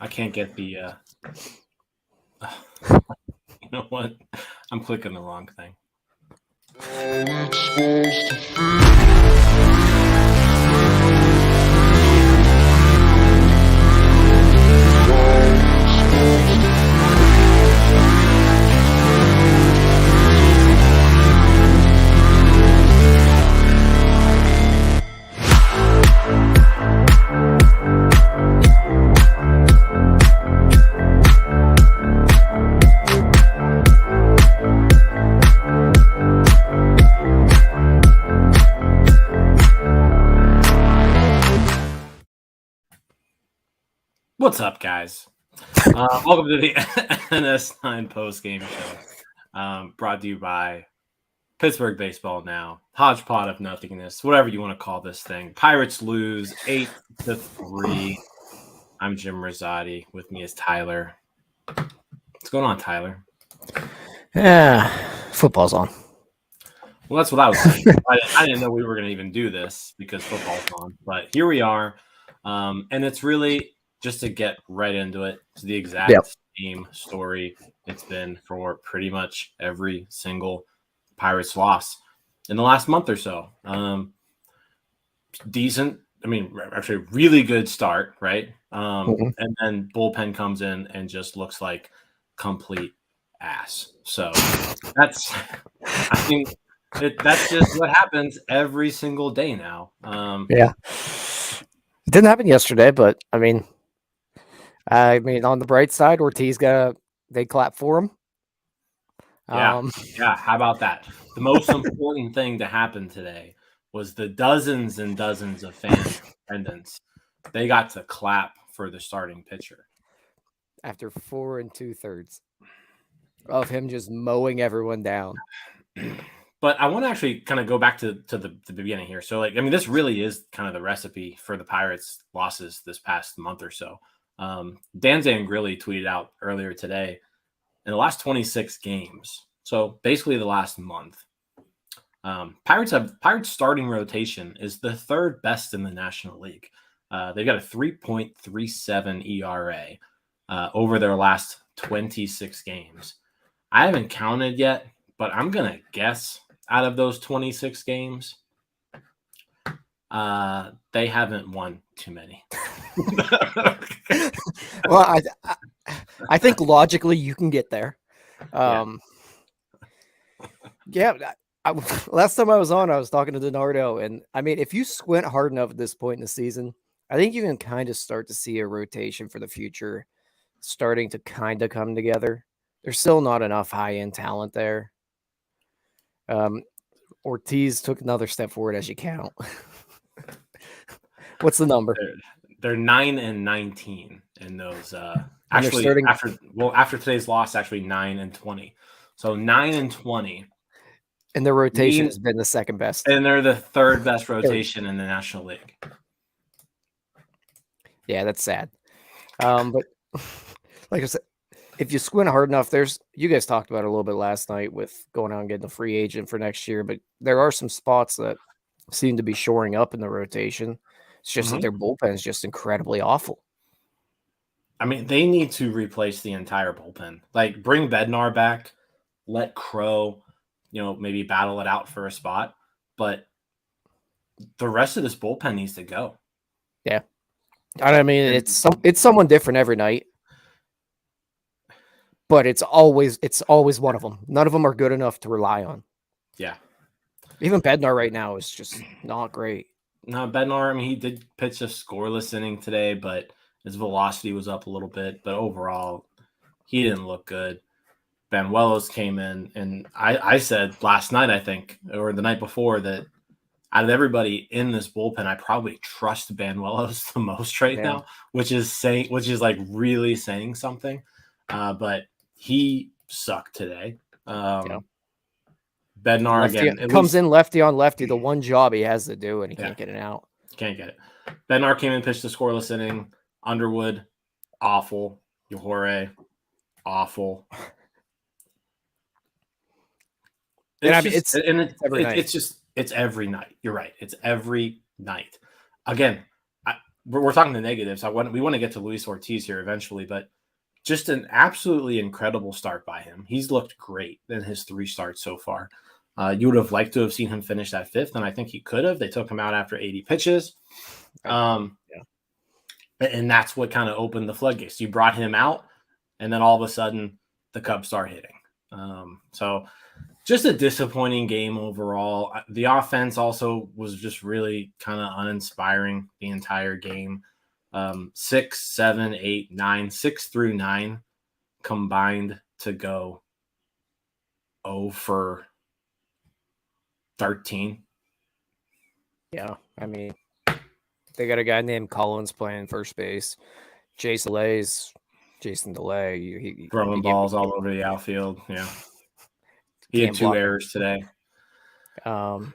I can't get the. You know what? I'm clicking the wrong thing. What's up, guys? Welcome to the NS9 Postgame Show, brought to you by Pittsburgh Baseball Now, hodgepodge of nothingness, whatever you want to call this thing. Pirates lose 8-3. I'm Jim Rosati. With me is Tyler. What's going on, Tyler? Yeah, football's on. Well, that's what I was saying. I didn't know we were going to even do this because football's on, but here we are, and it's really just to get right into it. It's the exact same story it's been for pretty much every single Pirates loss in the last month or so. Decent, actually really good start, right? And then bullpen comes in and just looks like complete ass. So that's just what happens every single day now. Yeah, it didn't happen yesterday, but I mean, on the bright side, Ortiz they clap for him. Yeah, how about that? The most important thing to happen today was the dozens and dozens of fans in attendance. They got to clap for the starting pitcher after 4 2/3 of him just mowing everyone down. But I want to actually kind of go back to the beginning here. So, this really is kind of the recipe for the Pirates' losses this past month or so. Dan Zangrilli tweeted out earlier today, in the last 26 games, so basically the last month, Pirates starting rotation is the third best in the National League. They've got a 3.37 ERA over their last 26 games. I haven't counted yet, but I'm going to guess out of those 26 games, they haven't won too many. Well, I think logically you can get there. Last time I was on, I was talking to Donardo, and if you squint hard enough at this point in the season, I think you can kind of start to see a rotation for the future starting to kind of come together. There's still not enough high-end talent there. Ortiz took another step forward as you count. What's the number? They're 9-19 in those. After today's loss, actually 9-20. So 9-20. And their rotation has been the second best. And they're the third best rotation in the National League. Yeah, that's sad. But like I said, if you squint hard enough, you guys talked about it a little bit last night with going out and getting a free agent for next year, but there are some spots that seem to be shoring up in the rotation. It's just that their bullpen is just incredibly awful. They need to replace the entire bullpen. Bring Bednar back, let Crow, maybe battle it out for a spot, but the rest of this bullpen needs to go. Yeah. It's someone different every night. But it's always one of them. None of them are good enough to rely on. Yeah. Even Bednar right now is just not great. No, Bednar, he did pitch a scoreless inning today, but his velocity was up a little bit. But overall, he didn't look good. Banuelos came in, and I said last night, I think, or the night before, that out of everybody in this bullpen, I probably trust Banuelos the most right now, which is really saying something. But he sucked today. Bednar again comes in lefty on lefty. The one job he has to do, and he can't get it out. Can't get it. Bednar came in, pitched a scoreless inning. Underwood, awful. Yajure, awful. It's every night. You're right. It's every night. Again, we're talking the negatives. We want to get to Luis Ortiz here eventually, but just an absolutely incredible start by him. He's looked great in his 3 starts so far. You would have liked to have seen him finish that 5th, and I think he could have. They took him out after 80 pitches. Yeah. And that's what kind of opened the floodgates. You brought him out, and then all of a sudden the Cubs start hitting. So just a disappointing game overall. The offense also was just really kind of uninspiring the entire game. 6, 7, 8, 9, 6 through 9 combined to go 0 for 13. Yeah, I mean, they got a guy named Collins playing first base. Jason DeLay. He Throwing balls all over the outfield. Yeah. He had 2 errors today. I'm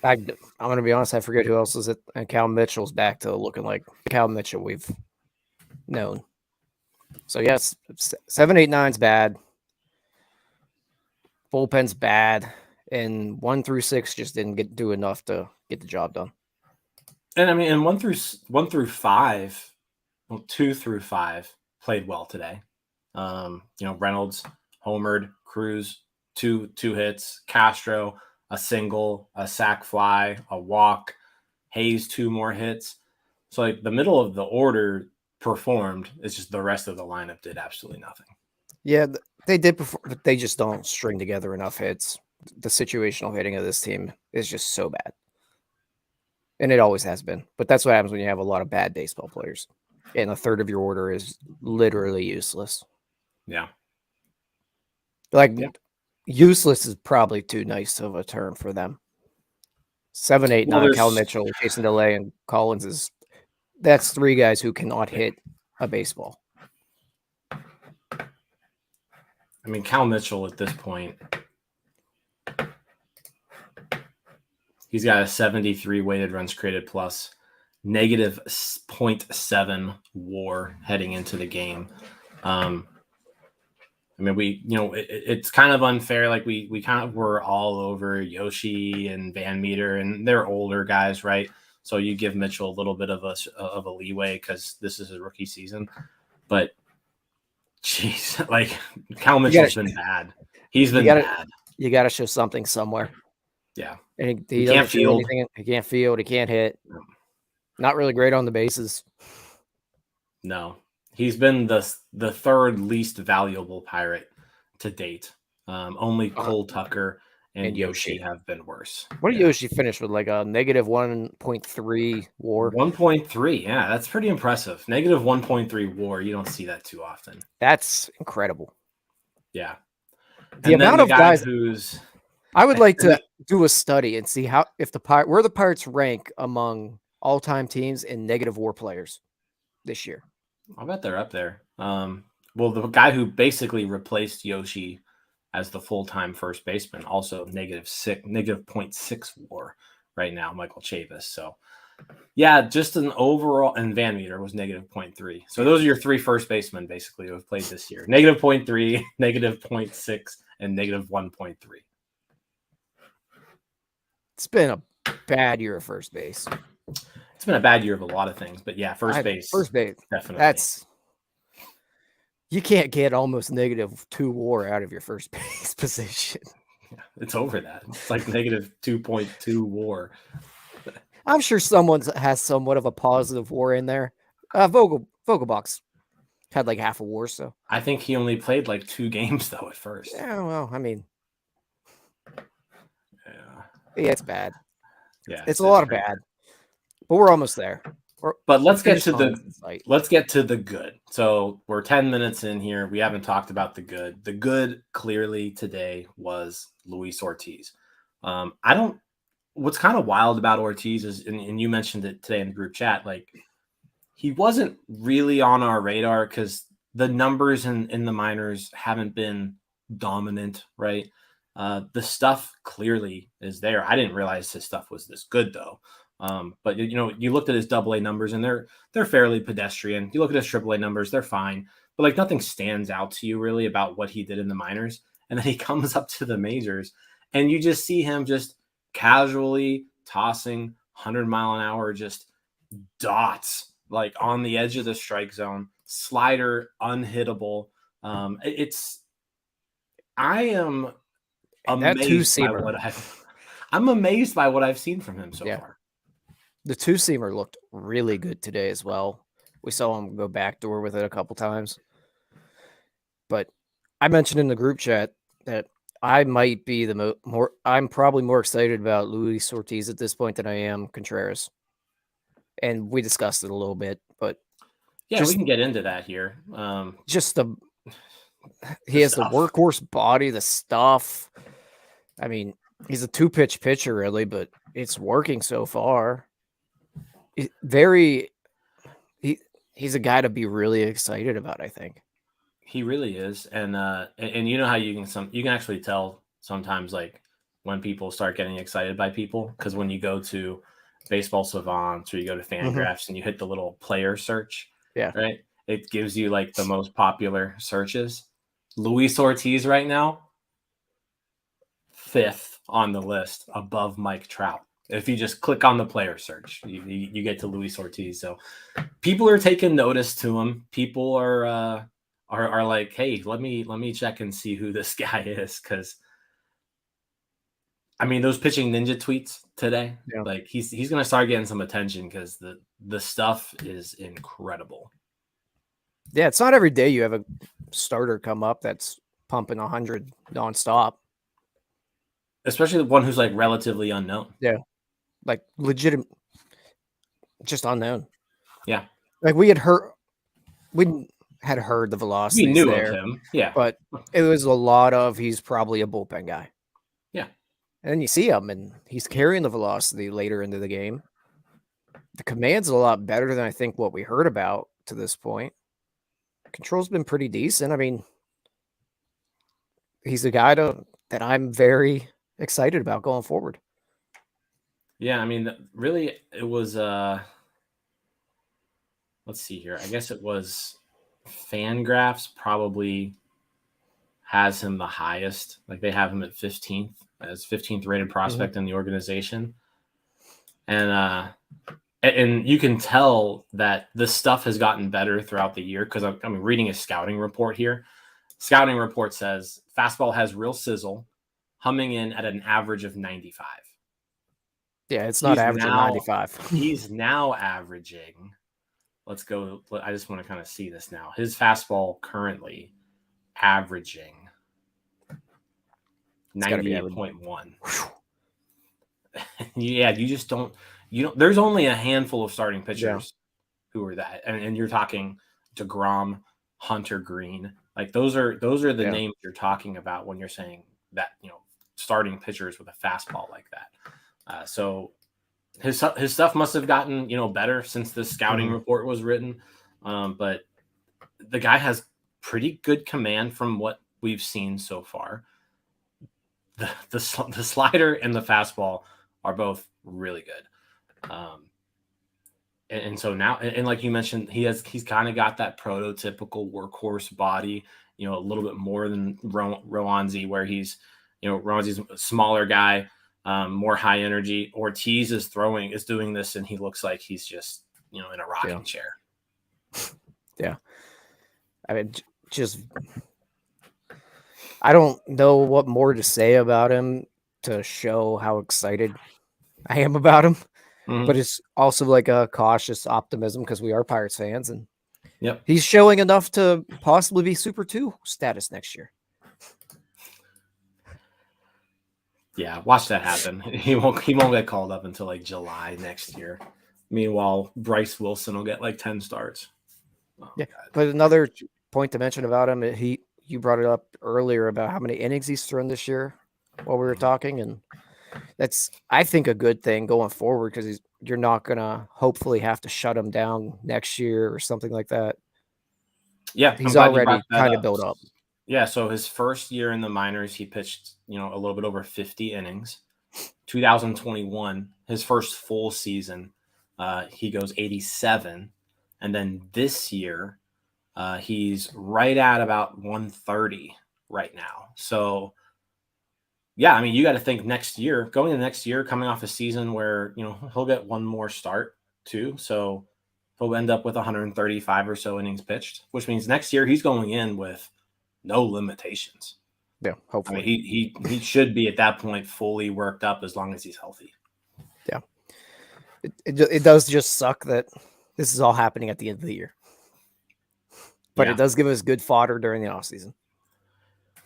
going to be honest, I forget who else is it. And Cal Mitchell's back to looking like Cal Mitchell we've known. So, yes, 7, 8, 9's bad. Bullpen's bad. And 1 through 6 just didn't do enough to get the job done. And I mean, and 1 through 5, well, 2 through 5 played well today. Reynolds homered, Cruz 2 hits, Castro a single, a sac fly, a walk, Hayes 2 more hits. So like the middle of the order performed. It's just the rest of the lineup did absolutely nothing. Yeah, they did perform, but they just don't string together enough hits. The situational hitting of this team is just so bad. And it always has been. But that's what happens when you have a lot of bad baseball players. And a third of your order is literally useless. Yeah. Useless is probably too nice of a term for them. 7, 8, 9, Cal Mitchell, Jason DeLay, and Collins that's 3 guys who cannot hit a baseball. I mean, Cal Mitchell at this point, he's got a 73 weighted runs created plus, negative 0.7 WAR heading into the game. I mean, it's kind of unfair. Like we kind of were all over Yoshi and Van Meter, and they're older guys, right? So you give Mitchell a little bit of a leeway because this is his rookie season. But geez, like Cal Mitchell's been bad. He's been bad. You got to show something somewhere. Yeah, and he can't field anything. He can't field. He can't hit. No. Not really great on the bases. No. He's been the third least valuable Pirate to date. Only Cole Tucker and Yoshi have been worse. What did Yoshi finish with? Like a negative 1.3 WAR? 1.3. Yeah, that's pretty impressive. Negative 1.3 WAR. You don't see that too often. That's incredible. Yeah. The amount of guys I would like to do a study and see where the Pirates rank among all-time teams in negative WAR players this year. I bet they're up there. Well, the guy who basically replaced Yoshi as the full-time first baseman, also negative 0.6 WAR right now, Michael Chavis. So, yeah, just an overall, and Van Meter was negative 0.3. So those are your 3 first basemen basically who have played this year: negative 0.3, negative 0.6, and negative 1.3. It's been a bad year of first base. It's been a bad year of a lot of things, but yeah, first base, definitely. You can't get almost negative 2 WAR out of your first base position. Yeah, it's over that. It's like negative 2.2 WAR. I'm sure someone has somewhat of a positive WAR in there. Vogelbach's had like half a WAR, so I think he only played like 2 games though at first. Yeah, well, I mean, yeah, it's bad. Yeah, it's a lot of bad. But we're almost there. But let's get to the good. So we're 10 minutes in here. We haven't talked about the good. The good clearly today was Luis Ortiz. What's kind of wild about Ortiz is, and you mentioned it today in the group chat, like he wasn't really on our radar because the numbers in the minors haven't been dominant, right? The stuff clearly is there. I didn't realize his stuff was this good though. But you looked at his AA numbers and they're fairly pedestrian. You look at his AAA numbers, they're fine, but like nothing stands out to you really about what he did in the minors. And then he comes up to the majors and you just see him just casually tossing 100-mile-an-hour, just dots like on the edge of the strike zone, slider unhittable. I am And that two amazed by seamer. I'm amazed by what I've seen from him so far. The two seamer looked really good today as well. We saw him go backdoor with it a couple times. But I mentioned in the group chat that I might be I'm probably more excited about Luis Ortiz at this point than I am Contreras. And we discussed it a little bit, but yeah, we can get into that here. He has the workhorse body, the stuff. I mean, he's a 2-pitch pitcher, really, but it's working so far. He's a guy to be really excited about, I think. He really is, and you know how you can actually tell sometimes like when people start getting excited by people, because when you go to Baseball Savant or you go to Fangraphs and you hit the little player search, right, it gives you like the most popular searches. Luis Ortiz right now, 5th on the list above Mike Trout. If you just click on the player search, you get to Luis Ortiz. So people are taking notice to him. People are like, hey, let me check and see who this guy is, because I mean those pitching ninja tweets today, like he's gonna start getting some attention because the stuff is incredible. Yeah, it's not every day you have a starter come up that's pumping 100 nonstop. Especially the one who's like relatively unknown. Yeah, like legitimate, just unknown. Yeah, like we had heard the velocity. We knew of him, yeah, but it was a lot of he's probably a bullpen guy. Yeah, and then you see him, and he's carrying the velocity later into the game. The command's a lot better than I think what we heard about to this point. Control's been pretty decent. I mean, he's a guy that I'm very excited about going forward. Yeah, I mean, really, it was. Let's see here. I guess it was Fangraphs probably has him the highest. Like they have him at 15th as 15th rated prospect in the organization, and you can tell that the stuff has gotten better throughout the year, because I'm reading a scouting report here. Scouting report says fastball has real sizzle, humming in at an average of 95. Yeah, it's not averaging 95. He's now averaging. Let's go. I just want to kind of see this now. His fastball currently averaging 98.1. Yeah, you just don't. There's only a handful of starting pitchers who are that, and you're talking DeGrom, Hunter Green. Like those are the names you're talking about when you're saying that, starting pitchers with a fastball like that. So his stuff must have gotten better since the scouting report was written, but the guy has pretty good command from what we've seen so far. The slider and the fastball are both really good, and so now, and like you mentioned, he's kind of got that prototypical workhorse body, a little bit more than Roansy, where he's Roansy's a smaller guy, more high energy. Ortiz is doing this, and he looks like he's just in a rocking chair. Yeah, I mean, I don't know what more to say about him to show how excited I am about him, but it's also like a cautious optimism because we are Pirates fans, and he's showing enough to possibly be Super 2 status next year. Yeah, watch that happen. He won't get called up until like July next year. Meanwhile, Bryce Wilson will get like 10 starts. God. But another point to mention about him, you brought it up earlier about how many innings he's thrown this year while we were talking, and that's, I think, a good thing going forward, because you're not gonna hopefully have to shut him down next year or something like that. Yeah, he's already kind of built up. Yeah, so his first year in the minors, he pitched a little bit over 50 innings. 2021, his first full season, he goes 87, and then this year, he's right at about 130 right now. So, yeah, I mean, you got to think next year, going into next year, coming off a season where he'll get one more start. too. So he'll end up with 135 or so innings pitched, which means next year he's going in with no limitations. Yeah, I hopefully. mean, he should be at that point fully worked up as long as he's healthy. Yeah. It does just suck that this is all happening at the end of the year. But it does give us good fodder during the offseason.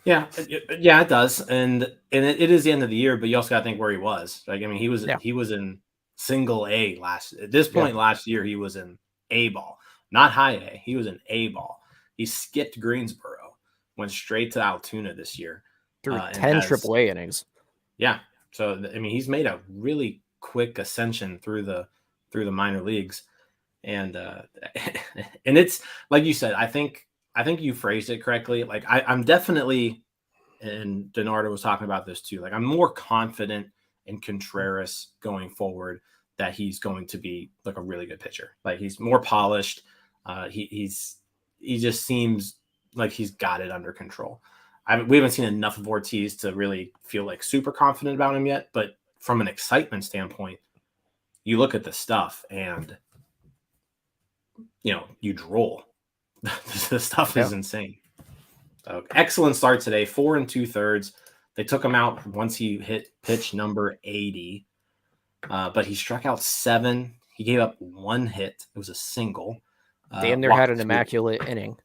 Yeah, it does, and it is the end of the year, but you also got to think where he was. Like, I mean, he was in single A at this point last year. He was in A ball, not high A. He was in A ball. He skipped Greensboro, went straight to Altoona this year, through 10 AAA innings. Yeah, so I mean, he's made a really quick ascension through the minor leagues, and and it's like you said. I think you phrased it correctly. Like I'm definitely, and Donardo was talking about this too. Like I'm more confident in Contreras going forward that he's going to be like a really good pitcher. Like he's more polished. He just seems like he's got it under control. We haven't seen enough of Ortiz to really feel like super confident about him yet. But from an excitement standpoint, you look at the stuff and you drool. The stuff is insane. So, excellent start today, 4 2/3. They took him out once he hit pitch number 80, but he struck out 7. He gave up 1 hit. It was a single. Damn near had an immaculate inning.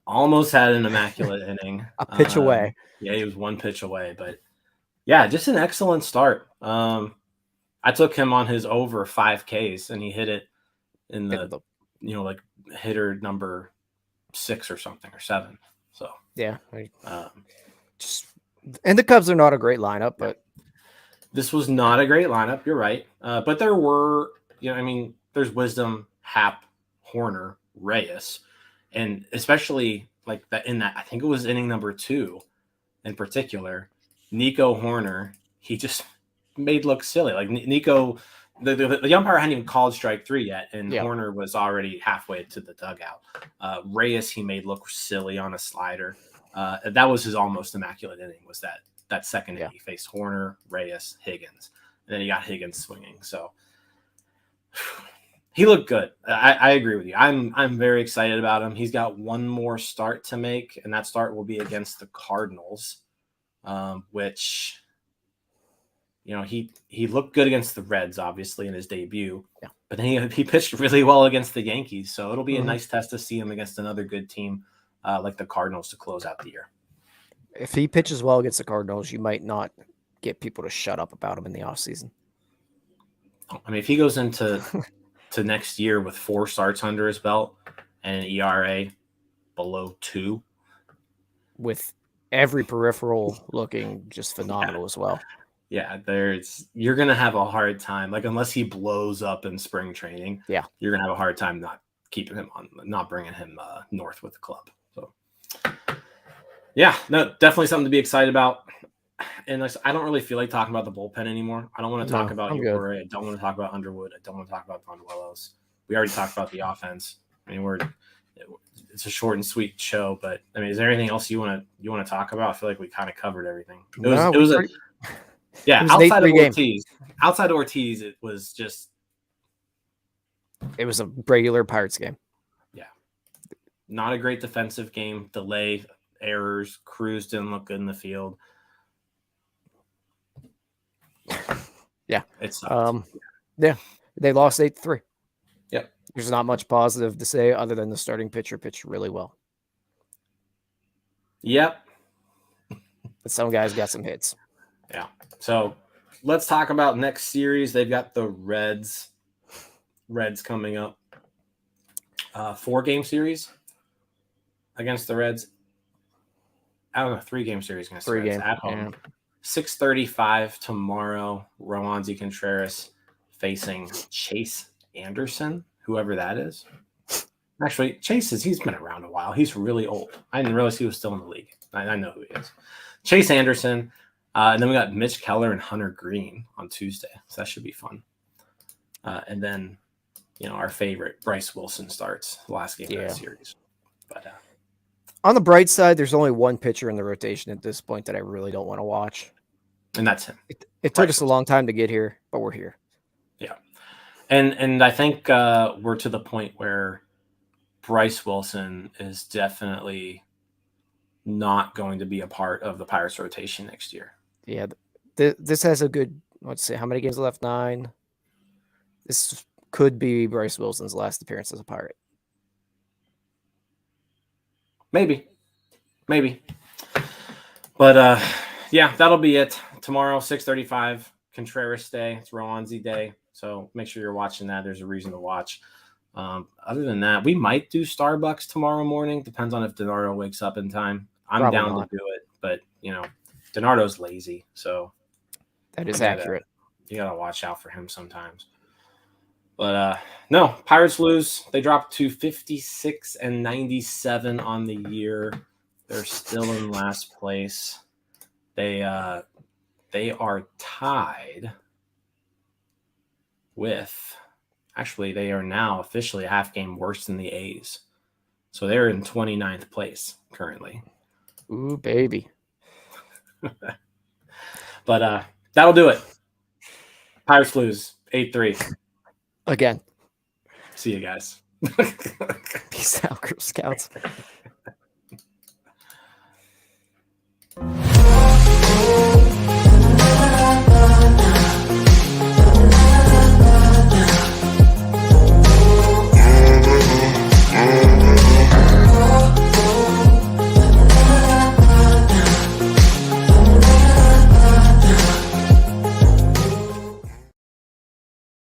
Almost had an immaculate inning. A pitch away. Yeah, he was 1 pitch away, but yeah, just an excellent start. I took him on his over 5 Ks, and he hit it in the like hitter number 6 or something, or 7. So yeah, and the Cubs are not a great lineup, but this was not a great lineup. You're right, but there were, there's Wisdom, Happ, Horner, Reyes, and especially like that in that, I think it was inning number 2 in particular, Nico Horner, he just made look silly. Like Nico, the umpire hadn't even called strike 3 yet, and Horner was already halfway to the dugout. Reyes, he made look silly on a slider. That was his almost immaculate inning, was that second inning. He faced Horner, Reyes, Higgins, and then he got Higgins swinging. So he looked good. I agree with you. I'm very excited about him. He's got one more start to make, and that start will be against the Cardinals, which – he looked good against the Reds, obviously, in his debut. Yeah. But then he pitched really well against the Yankees. So it'll be a nice test to see him against another good team like the Cardinals to close out the year. If he pitches well against the Cardinals, you might not get people to shut up about him in the offseason. I mean, if he goes into to next year with 4 starts under his belt and an ERA below 2. With every peripheral looking just phenomenal as well. Yeah, you're going to have a hard time. Like, unless he blows up in spring training, you're going to have a hard time not keeping him on, not bringing him north with the club. So, yeah, no, definitely something to be excited about. And I don't really feel like talking about the bullpen anymore. I don't want to talk about Uri. I don't want to talk about Underwood. I don't want to talk about Bonduelos. We already talked about the offense. I mean, it's a short and sweet show, but I mean, is there anything else you want to talk about? I feel like we kind of covered everything. Outside of Ortiz, it was just. It was a regular Pirates game. Yeah. Not a great defensive game. Delay, errors. Cruz didn't look good in the field. Yeah. It sucked. Yeah. They lost 8-3. Yep. There's not much positive to say other than the starting pitcher pitched really well. Yep. But some guys got some hits. Yeah. So let's talk about next series. They've got the Reds coming up. 4-game series against the Reds. I don't know, 3-game series against the Reds at home. 6:35 tomorrow. Roansy Contreras facing Chase Anderson, whoever that is. Actually, he's been around a while. He's really old. I didn't realize he was still in the league. I know who he is. Chase Anderson. And then we got Mitch Keller and Hunter Green on Tuesday. So that should be fun. And then, our favorite, Bryce Wilson starts the last game of that series. But on the bright side, there's only one pitcher in the rotation at this point that I really don't want to watch. And that's him. It took us a long time to get here, but we're here. Yeah. And I think we're to the point where Bryce Wilson is definitely not going to be a part of the Pirates rotation next year. Yeah, this has a good, let's see, how many games left? 9. This could be Bryce Wilson's last appearance as a Pirate. Maybe. But yeah, that'll be it. Tomorrow, 6:35, Contreras Day. It's Roanzi Day. So make sure you're watching that. There's a reason to watch. Other than that, we might do Starbucks tomorrow morning. Depends on if DiNardo wakes up in time. I'm Probably down not. to do it, but DiNardo's lazy, so That is accurate. You gotta watch out for him sometimes. But no, Pirates lose. They dropped to 56-97 on the year. They're still in last place. They are tied with. Actually, they are now officially a half game worse than the A's. So they're in 29th place currently. Ooh, baby. But that'll do it. Pirates lose 8-3. Again. See you guys. Peace out, Girl Scouts.